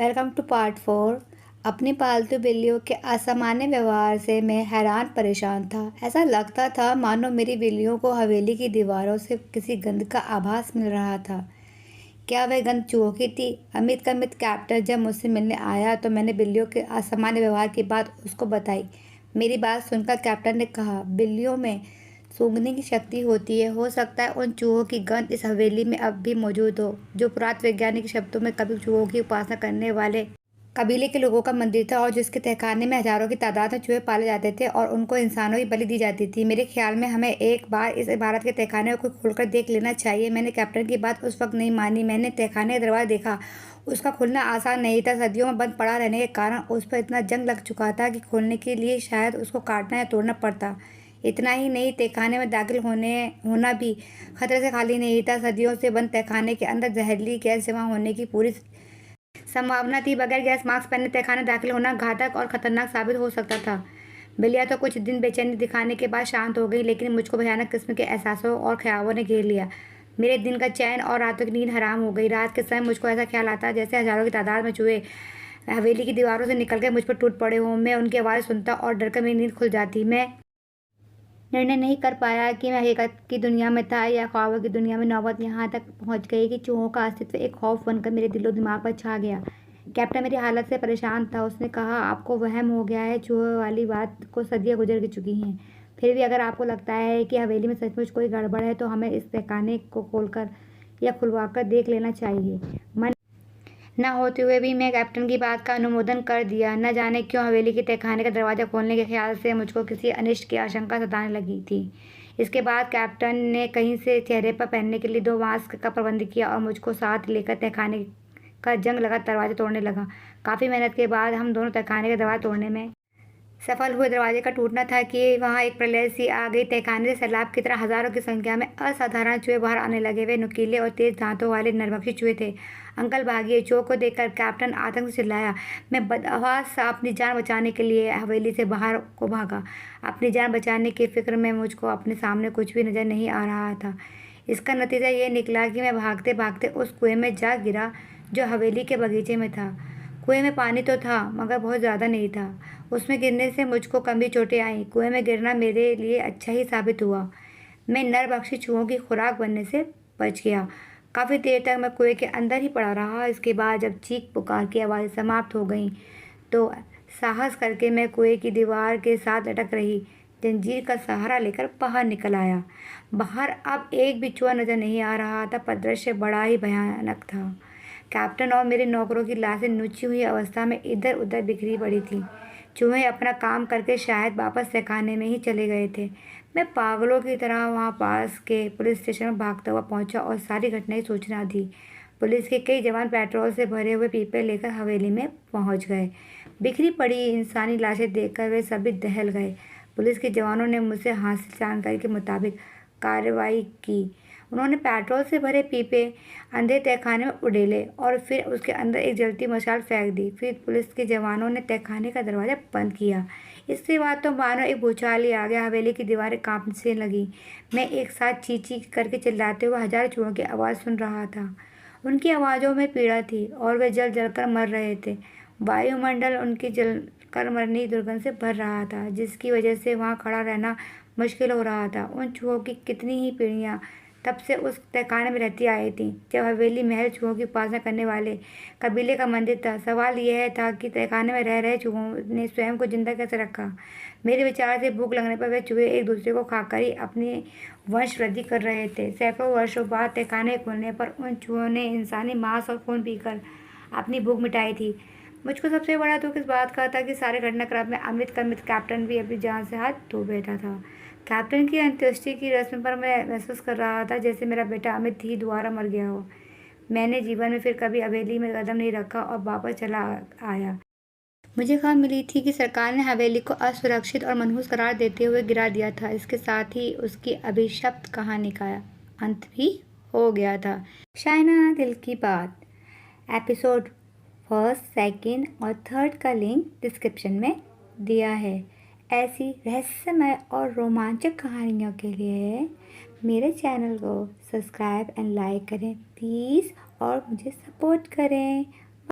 Welcome two part 4। अपनी पालतू बिल्लियों के असामान्य व्यवहार से मैं हैरान परेशान था। ऐसा लगता था मानो मेरी बिल्लियों को हवेली की दीवारों से किसी गंध का आभास मिल रहा था। क्या वह गंध चूहों की थी? अमित का मित्र कैप्टन जब मुझसे मिलने आया तो मैंने बिल्लियों के असामान्य व्यवहार की बात उसको बताई। मेरी बात सुनकर कैप्टन ने कहा, बिल्लियों में सूंघने की शक्ति होती है। हो सकता है उन चूहों की गंध इस हवेली में अब भी मौजूद हो, जो पुरातत्ववैज्ञानिक शब्दों में कभी चूहों की उपासना करने वाले कबीले के लोगों का मंदिर था, और जिसके तहखाने में हजारों की तादाद में चूहे पाले जाते थे और उनको इंसानों की बलि दी जाती थी। मेरे ख्याल में हमें एक बार इस इमारत के तहखाने को खोलकर देख लेना चाहिए। मैंने कैप्टन की बात उस वक्त नहीं मानी। मैंने तहखाने का दरवाजा देखा। उसका खुलना आसान नहीं था। सदियों में बंद पड़ा रहने के कारण उस पर इतना जंग लग चुका था कि खोलने के लिए शायद उसको काटना या तोड़ना पड़ता। इतना ही नहीं, तहखाने में दाखिल होना भी खतरे से खाली नहीं था। सदियों से बंद तहखाने के अंदर जहरीली गैस जमा होने की पूरी संभावना थी। बगैर गैस मास्क पहने तहखाने दाखिल होना घातक और खतरनाक साबित हो सकता था। बिल्लियाँ तो कुछ दिन बेचैनी दिखाने के बाद शांत हो गई, लेकिन मुझको भयानक किस्म के एहसासों और ख्यालों ने घेर लिया। मेरे दिन का चैन और रातों की नींद हराम हो गई। रात के समय मुझको ऐसा ख्याल आता जैसे हजारों की तादाद में चूहे हवेली की दीवारों से निकल कर मुझ पर टूट पड़े हों। मैं उनकी आवाज़ सुनता और डर कर मेरी नींद खुल जाती। मैं निर्णय नहीं कर पाया कि मैं हकीकत की दुनिया में था या ख्वाबों की दुनिया में। नौबत यहाँ तक पहुँच गई कि चूहों का अस्तित्व एक खौफ बनकर मेरे दिलो दिमाग पर छा गया। कैप्टन मेरी हालत से परेशान था। उसने कहा, आपको वहम हो गया है। चूहों वाली बात को सदियां गुजर चुकी हैं। फिर भी अगर आपको लगता है कि हवेली में सचमुच कोई गड़बड़ है तो हमें इस तहखाने को खोलकर या खुलवाकर देख लेना चाहिए। मन न होते हुए भी मैं कैप्टन की बात का अनुमोदन कर दिया। न जाने क्यों हवेली के तहखाने का दरवाज़ा खोलने के ख्याल से मुझको किसी अनिष्ट की आशंका सताने लगी थी। इसके बाद कैप्टन ने कहीं से चेहरे पर पहनने के लिए 2 मास्क का प्रबंध किया और मुझको साथ लेकर तहखाने का जंग लगा दरवाज़ा तोड़ने लगा। काफ़ी मेहनत के बाद हम दोनों तहखाने का दरवाज़ा तोड़ने में सफल हुए। दरवाजे का टूटना था कि वहाँ एक प्रलय सी आ गई। तहखाने से सैलाब की तरह हजारों की संख्या में असाधारण चूहे बाहर आने लगे। वे नुकीले और तेज दांतों वाले नरभक्षी चूहे थे। अंकल भागिए! चूहों को देखकर कैप्टन आतंक से चिल्लाया। मैं बदहवास सा अपनी जान बचाने के लिए हवेली से बाहर को भागा। अपनी जान बचाने की फिक्र में मुझको अपने सामने कुछ भी नजर नहीं आ रहा था। इसका नतीजा ये निकला कि मैं भागते भागते उस कुएं में जा गिरा जो हवेली के बगीचे में था। कुएं में पानी तो था, मगर बहुत ज़्यादा नहीं था। उसमें गिरने से मुझको गंभीर चोटें आईं। कुएं में गिरना मेरे लिए अच्छा ही साबित हुआ। मैं नरभक्षी चूहों की खुराक बनने से बच गया। काफ़ी देर तक मैं कुएं के अंदर ही पड़ा रहा। इसके बाद जब चीख पुकार की आवाज़ समाप्त हो गई तो साहस करके मैं कुएं की दीवार के साथ लटक रही जंजीर का सहारा लेकर बाहर निकल आया। बाहर अब एक भी चूहा नजर नहीं आ रहा था, पर दृश्य बड़ा ही भयानक था। कैप्टन और मेरे नौकरों की लाशें नुची हुई अवस्था में इधर उधर बिखरी पड़ी थी। चूहे अपना काम करके शायद वापस तहखाने में ही चले गए थे। मैं पागलों की तरह वहाँ पास के पुलिस स्टेशन में भागता हुआ पहुंचा और सारी घटनाएं सूचना दी। पुलिस के कई जवान पेट्रोल से भरे हुए पीपे लेकर हवेली में पहुंच गए। बिखरी पड़ी इंसानी लाशें देखकर वे सभी दहल गए। पुलिस के जवानों ने मुझसे हासिल जानकारी के मुताबिक कार्रवाई की। उन्होंने पेट्रोल से भरे पीपे अंधे तहखाने में उड़ेले और फिर उसके अंदर एक जलती मशाल फेंक दी। फिर पुलिस के जवानों ने तहखाने का दरवाज़ा बंद किया। इसके बाद तो मानो एक भूचाल ही आ गया। हवेली की दीवारें कांपने लगी। मैं एक साथ चीख चीख करके चिल्लाते हुए हजारों चूहों की आवाज़ सुन रहा था। उनकी आवाज़ों में पीड़ा थी और वे जल जल कर मर रहे थे। वायुमंडल उनकी जल कर मरने की दुर्गंध से भर रहा था, जिसकी वजह से वहाँ खड़ा रहना मुश्किल हो रहा था। उन चूहों की कितनी ही पीढ़ियाँ तब से उस तहखाने में रहती आई थी, जब हवेली महल चूहों की उपासना करने वाले कबीले का मंदिर था। सवाल यह था कि तहखाने में रह रहे चूहों ने स्वयं को जिंदा कैसे रखा। मेरे विचार से भूख लगने पर वे चूहे एक दूसरे को खाकर ही अपनी वंश वृद्धि कर रहे थे। सैकड़ों वर्षों बाद तहखाने खुलने पर उन चूहों ने इंसानी मांस और खून पीकर अपनी भूख मिटाई थी। मुझको सबसे बड़ा दुख इस बात का था कि सारे घटनाक्रम में अमित का मित्र कैप्टन भी अपनी जान से हाथ धो बैठा था। कैप्टन की अंत्येष्टि की रस्म पर मैं महसूस कर रहा था जैसे मेरा बेटा अमित ही दोबारा मर गया हो। मैंने जीवन में फिर कभी हवेली में कदम नहीं रखा और वापस चला आया। मुझे खबर मिली थी कि सरकार ने हवेली को असुरक्षित और मनहूस करार देते हुए गिरा दिया था। इसके साथ ही उसकी अभिशप्त कहानी का अंत भी हो गया था। शायना दिल की बात एपिसोड 1, 2 और 3 का लिंक डिस्क्रिप्शन में दिया है। ऐसी रहस्यमय और रोमांचक कहानियों के लिए मेरे चैनल को सब्सक्राइब एंड लाइक करें प्लीज़, और मुझे सपोर्ट करें।